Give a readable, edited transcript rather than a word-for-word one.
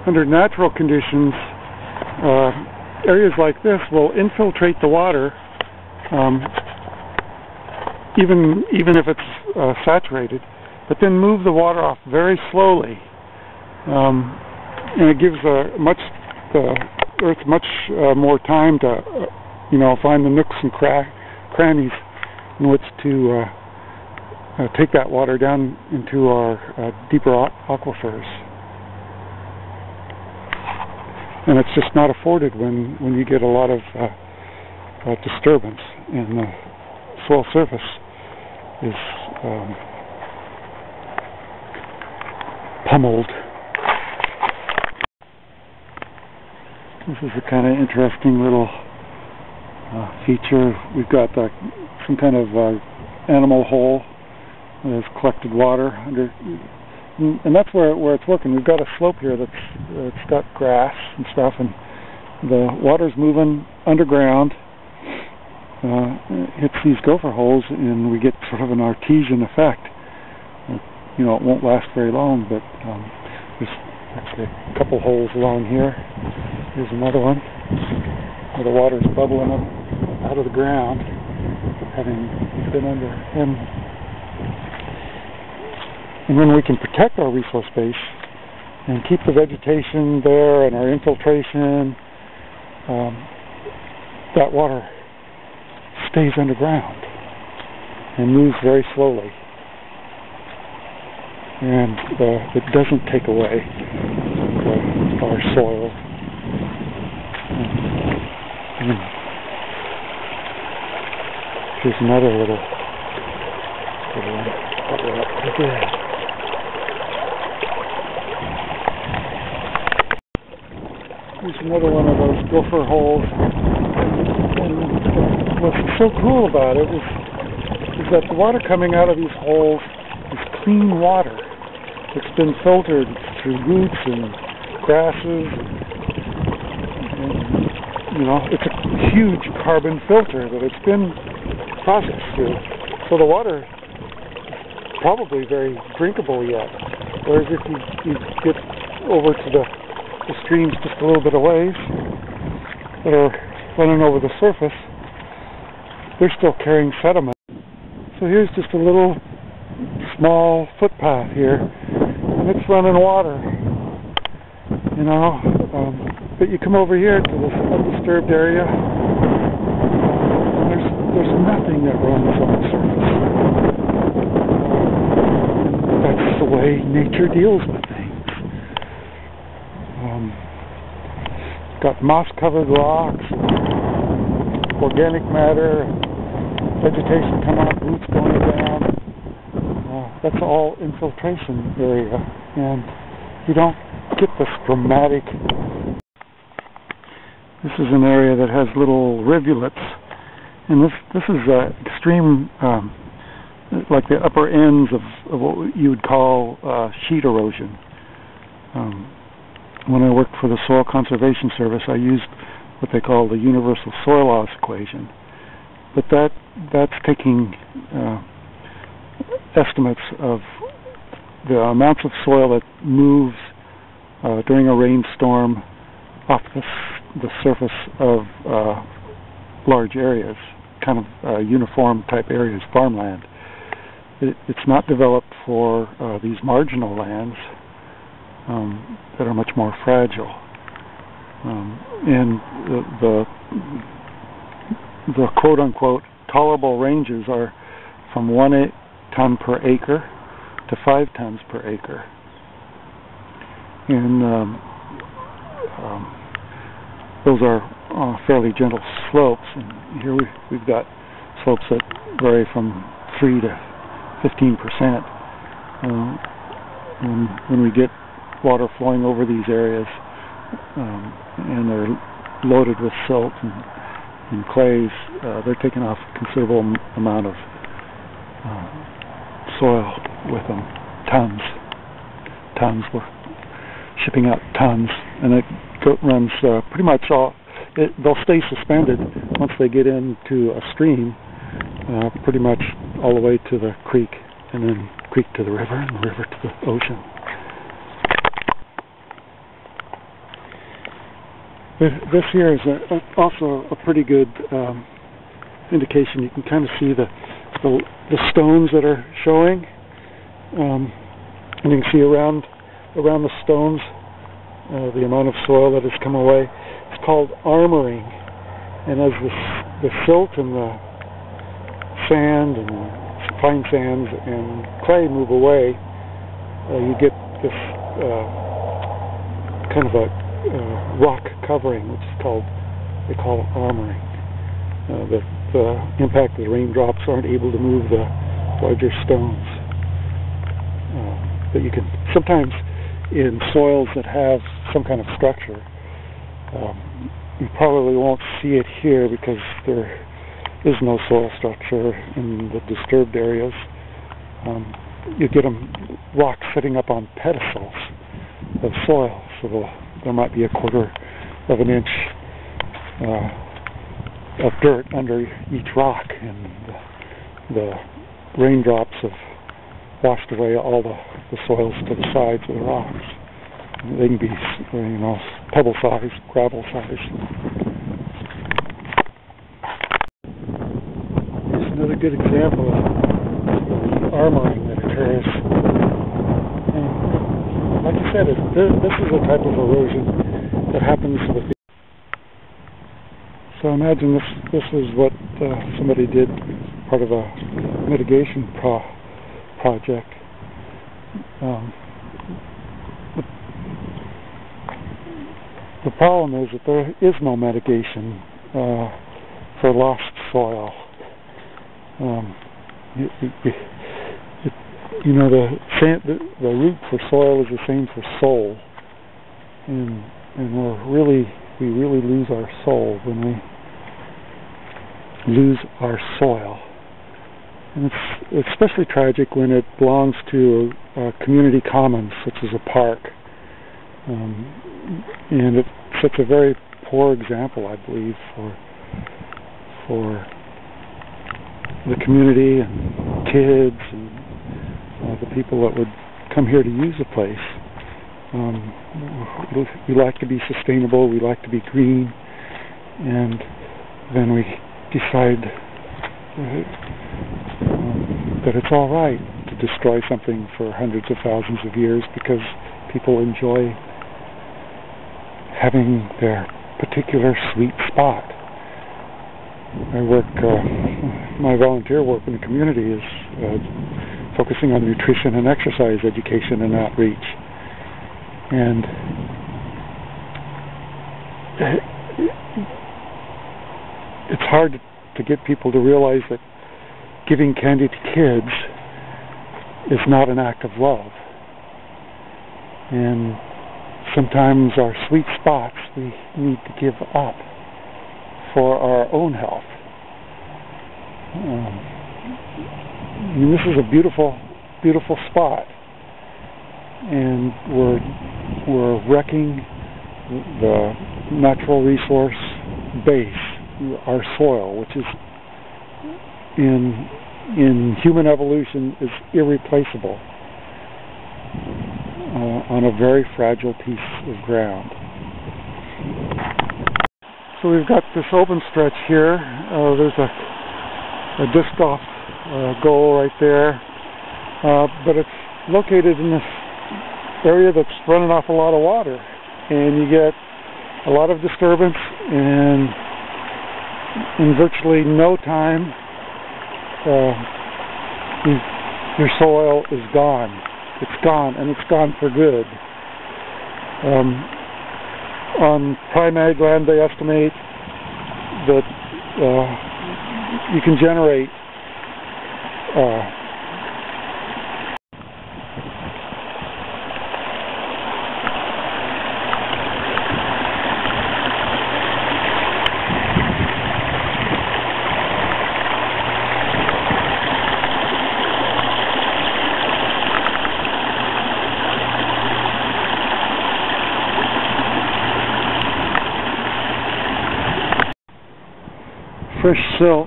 under natural conditions, areas like this will infiltrate the water, even if it's saturated, but then move the water off very slowly, and it gives the Earth much more time to, find the nooks and crannies in which to take that water down into our deeper aquifers. And it's just not afforded when you get a lot of disturbance, and the soil surface is pummeled. This is a kind of interesting little feature. We've got some kind of animal hole that has collected water under, and that's where it's working. We've got a slope here that's got grass and stuff, and the water's moving underground, hits these gopher holes, and we get sort of an artesian effect. It won't last very long, but there's actually a couple holes along here. Here's another one where the water's bubbling up out of the ground, having been under. And when we can protect our resource base and keep the vegetation there and our infiltration, that water stays underground and moves very slowly. And it doesn't take away our soil. Here's another little one. Here's another one of those gopher holes. And what's so cool about it is that the water coming out of these holes is clean water. It's been filtered through roots and grasses. And, it's a huge carbon filter that it's been processed through. So the water is probably very drinkable yet. Whereas if you get over to the streams just a little bit of ways that are running over the surface, they're still carrying sediment. So here's just a little small footpath here, and it's running water, but you come over here to this undisturbed area, and there's nothing that runs on the surface. That's the way nature deals with things. Got moss-covered rocks, organic matter, vegetation coming up, roots going down. That's all infiltration area, and you don't get this dramatic. This is an area that has little rivulets, and this is extreme, like the upper ends of what you would call sheet erosion. When I worked for the Soil Conservation Service, I used what they call the universal soil loss equation, but that's taking estimates of the amounts of soil that moves during a rainstorm off the surface of large areas, kind of uniform type areas, farmland. It's not developed for these marginal lands that are much more fragile. And the quote-unquote tolerable ranges are from 1 ton per acre to 5 tons per acre. And those are fairly gentle slopes. And here we've got slopes that vary from 3 to 15%. When we get water flowing over these areas, and they're loaded with silt and clays, they're taking off a considerable amount of soil with them. Tons. We're shipping out tons, and it runs pretty much all. They'll stay suspended once they get into a stream, pretty much all the way to the creek, and then creek to the river, and the river to the ocean. This here is also a pretty good indication. You can kind of see the stones that are showing, and you can see around the stones the amount of soil that has come away. It's called armoring, and as the silt and the sand and fine sands and clay move away, you get this kind of a rock covering, which is they call it armoring. The impact of the raindrops aren't able to move the larger stones. But you can sometimes, in soils that have some kind of structure, you probably won't see it here because there is no soil structure in the disturbed areas. You get rocks sitting up on pedestals of soil, so there might be a quarter of an inch of dirt under each rock, and the raindrops have washed away all the soils to the sides of the rocks. They can be, pebble size, gravel size. Here's another good example of the armoring that occurs. And like I said, this is a type of erosion that happens with the. So imagine this is what somebody did, part of a mitigation project. The problem is that there is no mitigation for lost soil. The root for soil is the same for soul, and we really lose our soul when we lose our soil. And it's especially tragic when it belongs to a community commons, such as a park. And it sets a very poor example, I believe, for the community and kids and the people that would come here to use the place. We like to be sustainable, we like to be green, and then we decide that it's all right to destroy something for hundreds of thousands of years because people enjoy having their particular sweet spot. My volunteer work in the community is focusing on nutrition and exercise education and outreach. And it's hard to get people to realize that giving candy to kids is not an act of love. And sometimes our sweet spots we need to give up for our own health. This is a beautiful, beautiful spot, and we're wrecking the natural resource base, our soil, which is in human evolution is irreplaceable on a very fragile piece of ground. So we've got this open stretch here. There's a disc golf goal right there, but it's located in this area that's running off a lot of water, and you get a lot of disturbance, and in virtually no time your soil is gone. It's gone, and it's gone for good. On prime ag land, they estimate that you can generate fresh silt